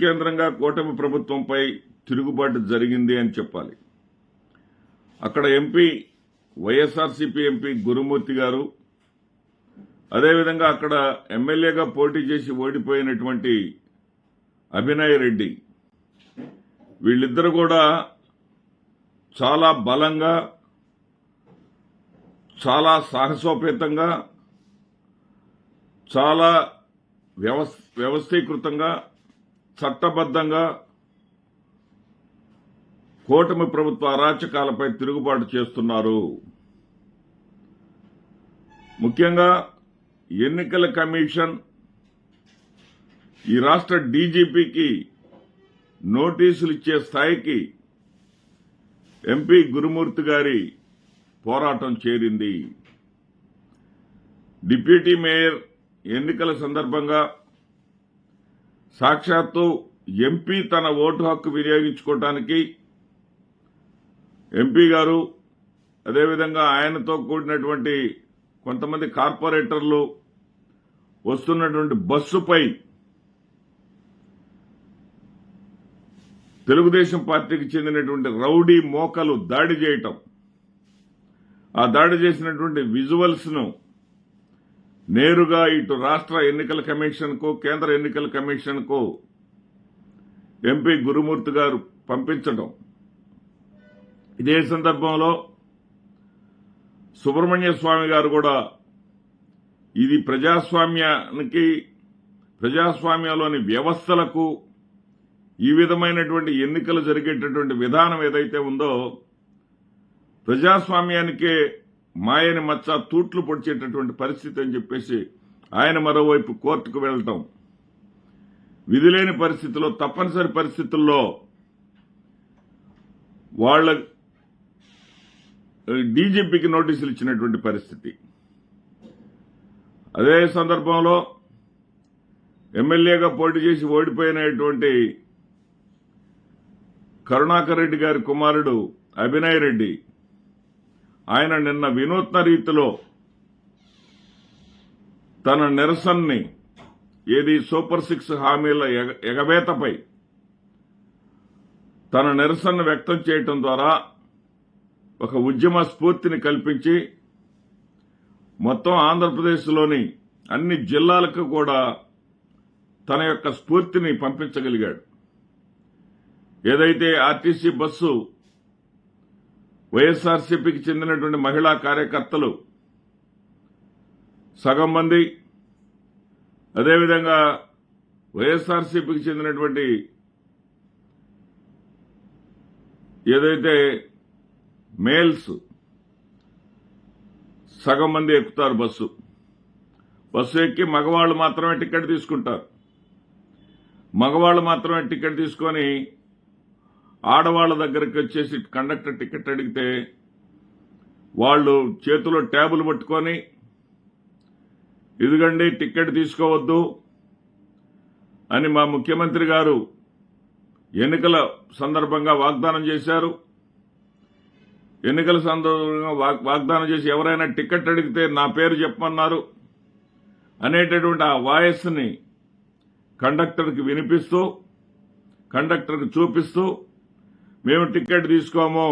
కేంద్రంగా కూటమి ప్రభుత్వంపై తిరుగుబాటు జరిగింది అని చెప్పాలి. అక్కడ ఎంపీ వైఎస్ఆర్సీపీ ఎంపీ గురుమూర్తి గారు, అదేవిధంగా అక్కడ ఎమ్మెల్యేగా పోటీ చేసి ఓడిపోయినటువంటి అభినయ్ రెడ్డి, వీళ్ళిద్దరూ కూడా చాలా బలంగా, చాలా సాహసోపేతంగా, చాలా వ్యవస్థీకృతంగా, చట్టబద్ధంగా కూటమి ప్రభుత్వ అరాచకాలపై తిరుగుబాటు చేస్తున్నారు. ముఖ్యంగా ఎన్నికల కమిషన్ ఈ రాష్ట్ర డీజీపీకి నోటీసులు ఇచ్చే స్థాయికి ఎంపీ గురుమూర్తి గారి పోరాటం చేరింది. డిప్యూటీ మేయర్ ఎన్నికల సందర్భంగా సాక్షాత్తు ఎంపీ తన ఓటు హక్కు వినియోగించుకోవడానికి ఎంపీ గారు, అదేవిధంగా ఆయనతో కూడినటువంటి కొంతమంది కార్పొరేటర్లు వస్తున్నటువంటి బస్సుపై తెలుగుదేశం పార్టీకి చెందినటువంటి రౌడీ మోకలు దాడి చేయటం, ఆ దాడి చేసినటువంటి విజువల్స్ ను నేరుగా ఇటు రాష్ట్ర ఎన్నికల కమిషన్ కు, కేంద్ర ఎన్నికల కమిషన్ కు ఎంపీ గురుమూర్తి గారు పంపించడం. ఇదే సందర్భంలో సుబ్రహ్మణ్య స్వామి గారు కూడా ఇది ప్రజాస్వామ్యంలోని వ్యవస్థలకు ఈ విధమైనటువంటి ఎన్నికలు జరిగేటటువంటి విధానం ఏదైతే ఉందో ప్రజాస్వామ్యానికే మాయని మచ్చ, తూట్లు పొడిచేటటువంటి పరిస్థితి అని చెప్పేసి ఆయన మరోవైపు కోర్టుకు వెళ్లటం, విధిలేని పరిస్థితుల్లో, తప్పనిసరి పరిస్థితుల్లో వాళ్ళ డీజీపీకి నోటీసులు ఇచ్చినటువంటి పరిస్థితి. అదే సందర్భంలో ఎమ్మెల్యేగా పోటీ చేసి ఓడిపోయినటువంటి కరుణాకర్ రెడ్డి గారి కుమారుడు అభినయ్ రెడ్డి, ఆయన నిన్న వినూత్న రీతిలో తన నిరసనని సూపర్ 6 హామీల ఎగవేతపై తన నిరసనను వ్యక్తం చేయటం ద్వారా ఒక ఉద్యమ స్ఫూర్తిని కల్పించి మొత్తం ఆంధ్రప్రదేశ్లోని అన్ని జిల్లాలకు కూడా తన యొక్క స్ఫూర్తిని పంపించగలిగాడు. ఏదైతే ఆర్టీసీ బస్సు వైఎస్ఆర్సీపీకి చెందినటువంటి మహిళా కార్యకర్తలు సగం మంది, అదేవిధంగా వైఎస్ఆర్సీపీకి చెందినటువంటి ఏదైతే మేల్స్ సగం మంది ఎక్కుతారు బస్సు ఎక్కి మగవాళ్ళు మాత్రమే టికెట్ తీసుకుంటారు. మగవాళ్ళు మాత్రమే టికెట్ తీసుకొని ఆడవాళ్ల దగ్గరికి వచ్చేసి కండక్టర్ టికెట్ అడిగితే వాళ్ళు చేతిలో ట్యాబులు పట్టుకొని ఇదిగండి టికెట్ తీసుకోవద్దు అని మా ముఖ్యమంత్రి గారు ఎన్నికల సందర్భంగా వాగ్దానం చేశారు. ఎన్నికల సందర్భంగా వాగ్దానం చేసి ఎవరైనా టికెట్ అడిగితే నా పేరు చెప్పమన్నారు అనేటటువంటి ఆ వాయిస్ ని కండక్టర్కి వినిపిస్తూ, కండక్టర్కి చూపిస్తూ మేము టికెట్ తీసుకోము,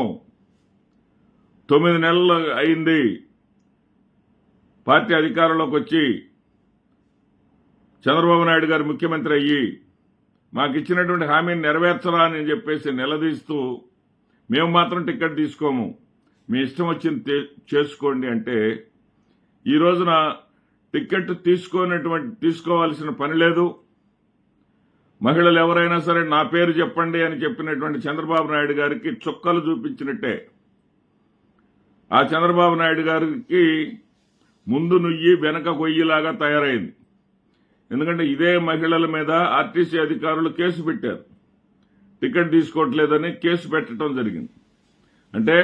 9 నెలలు అయింది పార్టీ అధికారంలోకి వచ్చి చంద్రబాబు నాయుడు గారు ముఖ్యమంత్రి అయ్యి మాకు ఇచ్చినటువంటి హామీని నెరవేర్చరా అని చెప్పేసి నిలదీస్తూ మేము మాత్రం టికెట్ తీసుకోము, మీ ఇష్టం వచ్చింది చేసుకోండి అంటే ఈ రోజున టికెట్ తీసుకోవాల్సిన పని లేదు. మహిళలు ఎవరైనా సరే నా పేరు చెప్పండి అని చెప్పినటువంటి చంద్రబాబు నాయుడు గారికి చుక్కలు చూపించినట్టే. ఆ చంద్రబాబు నాయుడు గారికి ముందు నుయ్యి వెనక గొయ్యిలాగా తయారైంది. ఎందుకంటే ఇదే మహిళల మీద ఆర్టీసీ అధికారులు కేసు పెట్టారు. టికెట్ తీసుకోవట్లేదని కేసు పెట్టడం జరిగింది. అంటే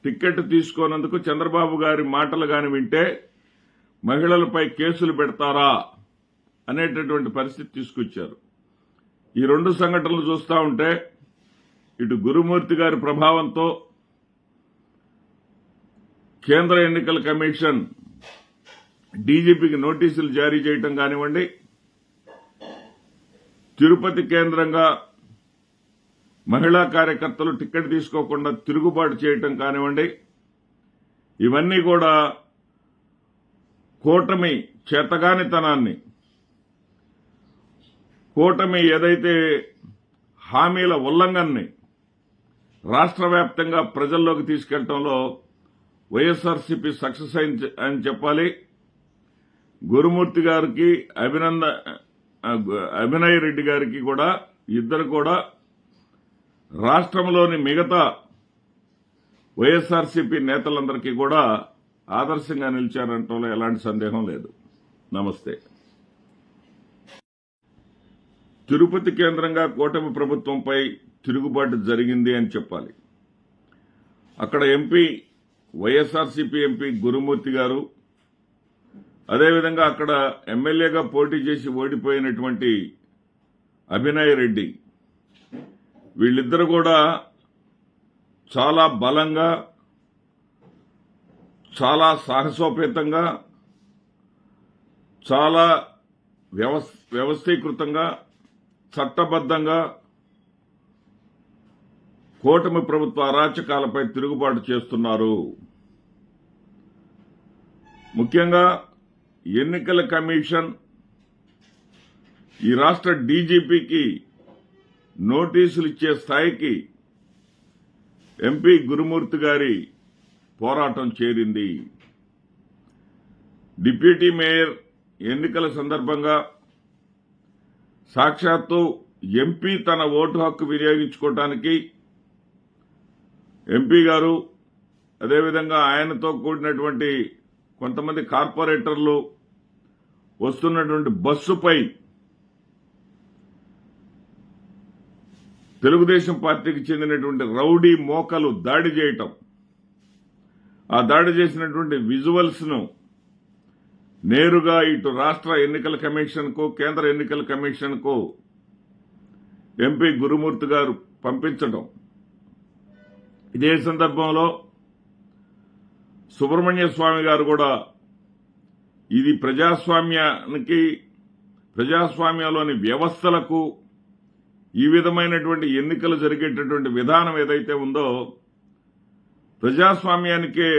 టికెట్ తీసుకోనందుకు చంద్రబాబు గారి మాటలు గాని వింటే మహిళలపై కేసులు పెడతారా అనేటటువంటి పరిస్థితి తీసుకొచ్చారు. ఈ 2 సంఘటనలు చూస్తూ ఉంటే ఇటు గురుమూర్తి గారి ప్రభావంతో కేంద్ర ఎన్నికల కమిషన్ డీజీపీకి నోటీసులు జారీ చేయడం కానివ్వండి, తిరుపతి కేంద్రంగా మహిళా కార్యకర్తలు టికెట్ తీసుకోకుండా తిరుగుబాటు చేయటం కానివ్వండి, ఇవన్నీ కూడా కూటమి చేతగానితనాన్ని, కూటమి ఏదైతే హామీల ఉల్లంఘనని రాష్ట్ర వ్యాప్తంగా ప్రజల్లోకి తీసుకెళ్లడంలో వైఎస్ఆర్సీపీ సక్సెస్ అని చెప్పాలి. గురుమూర్తి గారికి, అభినయ్ రెడ్డి గారికి కూడా, ఇద్దరు కూడా రాష్ట్రంలోని మిగతా వైఎస్ఆర్సీపీ నేతలందరికీ కూడా ఆదర్శంగా నిలిచారంటంలో ఎలాంటి సందేహం లేదు. నమస్తే. తిరుపతి కేంద్రంగా కూటమి ప్రభుత్వంపై తిరుగుబాటు జరిగింది అని చెప్పాలి. అక్కడ ఎంపీ, వైఎస్ఆర్సీపీ ఎంపీ గురుమూర్తి గారు, అదేవిధంగా అక్కడ ఎమ్మెల్యేగా పోటీ చేసి ఓడిపోయినటువంటి అభినయ్ రెడ్డి, వీళ్ళిద్దరూ కూడా చాలా బలంగా, చాలా సాహసోపేతంగా, చాలా వ్యవస్థీకృతంగా, చట్టబద్దంగా కూటమి ప్రభుత్వ అరాచకాలపై తిరుగుబాటు చేస్తున్నారు. ముఖ్యంగా ఎన్నికల కమిషన్ ఈ రాష్ట్ర డీజీపీకి నోటీసులు ఇచ్చే స్థాయికి ఎంపీ గురుమూర్తి గారి పోరాటం చేరింది. డిప్యూటీ మేయర్ ఎన్నికల సందర్భంగా సాక్షాత్తు ఎంపీ తన ఓటు హక్కు వినియోగించుకోవడానికి ఎంపీ గారు, అదేవిధంగా ఆయనతో కూడినటువంటి కొంతమంది కార్పొరేటర్లు వస్తున్నటువంటి బస్సుపై తెలుగుదేశం పార్టీకి చెందినటువంటి రౌడీ మోకలు దాడి చేయటం, ఆ దాడి చేసినటువంటి విజువల్స్ ను నేరుగా ఇటు రాష్ట్ర ఎన్నికల కమిషన్ కు, కేంద్ర ఎన్నికల కమిషన్ కు ఎంపీ గురుమూర్తి గారు పంపించడం. ఇదే సందర్భంలో సుబ్రహ్మణ్య స్వామి గారు కూడా ఇది ప్రజాస్వామ్యంలోని వ్యవస్థలకు ఈ విధమైనటువంటి ఎన్నికలు జరిగేటటువంటి విధానం ఏదైతే ఉందో ప్రజాస్వామ్యానికే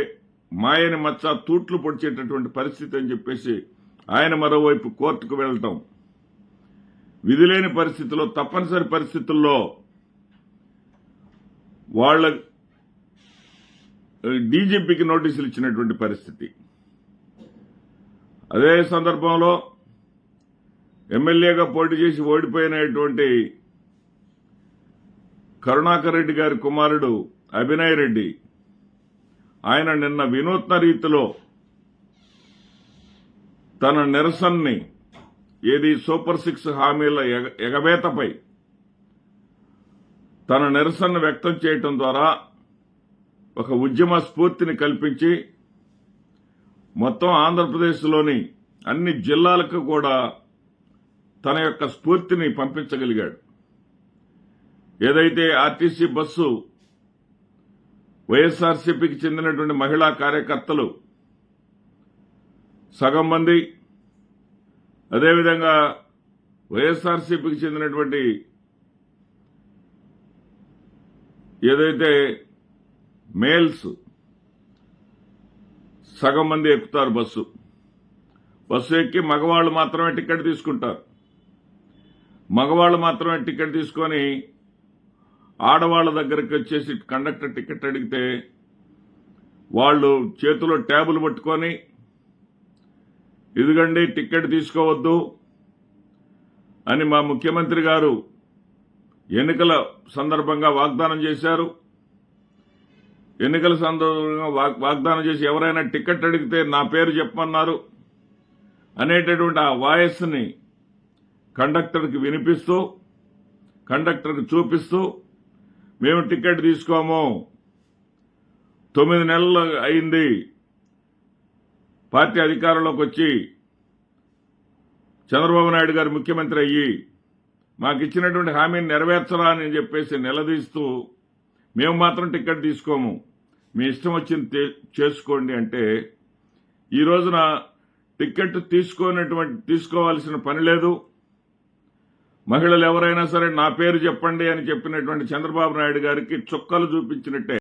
మాయని మచ్చ, తూట్లు పొడిచేటటువంటి పరిస్థితి అని చెప్పేసి ఆయన మరోవైపు కోర్టుకు వెళ్లటం, విధిలేని పరిస్థితుల్లో, తప్పనిసరి పరిస్థితుల్లో వాళ్ళ డీజీపీకి నోటీసులు ఇచ్చినటువంటి పరిస్థితి. అదే సందర్భంలో ఎమ్మెల్యేగా పోటీ చేసి ఓడిపోయినటువంటి కరుణాకర్ రెడ్డి గారి కుమారుడు అభినయ్ రెడ్డి, ఆయన నిన్న వినూత్న రీతిలో తన నిరసనని ఏది సూపర్ 6 హామీల ఎగవేతపై తన నిరసనను వ్యక్తం చేయటం ద్వారా ఒక ఉద్యమ స్ఫూర్తిని కల్పించి మొత్తం ఆంధ్రప్రదేశ్లోని అన్ని జిల్లాలకు కూడా తన యొక్క స్ఫూర్తిని పంపించగలిగాడు. ఏదైతే ఆర్టీసీ బస్సు వైఎస్ఆర్సీపీకి చెందినటువంటి మహిళా కార్యకర్తలు సగం మంది, అదేవిధంగా వైఎస్ఆర్సీపీకి చెందినటువంటి ఏదైతే మేల్స్ సగం మంది ఎక్కుతారు. బస్సు ఎక్కి మగవాళ్ళు మాత్రమే టికెట్ తీసుకుంటారు. మగవాళ్ళు మాత్రమే టికెట్ తీసుకొని ఆడవాళ్ల దగ్గరికి వచ్చేసి కండక్టర్ టికెట్ అడిగితే వాళ్ళు చేతిలో ట్యాబులు పట్టుకొని ఇదిగండి టికెట్ తీసుకోవద్దు అని మా ముఖ్యమంత్రి గారు ఎన్నికల సందర్భంగా వాగ్దానం చేశారు. ఎన్నికల సందర్భంగా వాగ్దానం చేసి ఎవరైనా టికెట్ అడిగితే నా పేరు చెప్పమన్నారు అనేటటువంటి ఆ వాయిస్ని కండక్టర్కి వినిపిస్తూ, కండక్టర్కి చూపిస్తూ మేము టికెట్ తీసుకోము, 9 నెలలు అయింది పార్టీ అధికారంలోకి వచ్చి చంద్రబాబు నాయుడు గారు ముఖ్యమంత్రి అయ్యి మాకు ఇచ్చినటువంటి హామీని నెరవేర్చరా అని చెప్పేసి నిలదీస్తూ మేము మాత్రం టికెట్ తీసుకోము, మీ ఇష్టం వచ్చింది చేసుకోండి అంటే ఈ రోజున టికెట్ తీసుకోవాల్సిన పని లేదు. మహిళలు ఎవరైనా సరే నా పేరు చెప్పండి అని చెప్పినటువంటి చంద్రబాబు నాయుడు గారికి చుక్కలు చూపించినట్టే.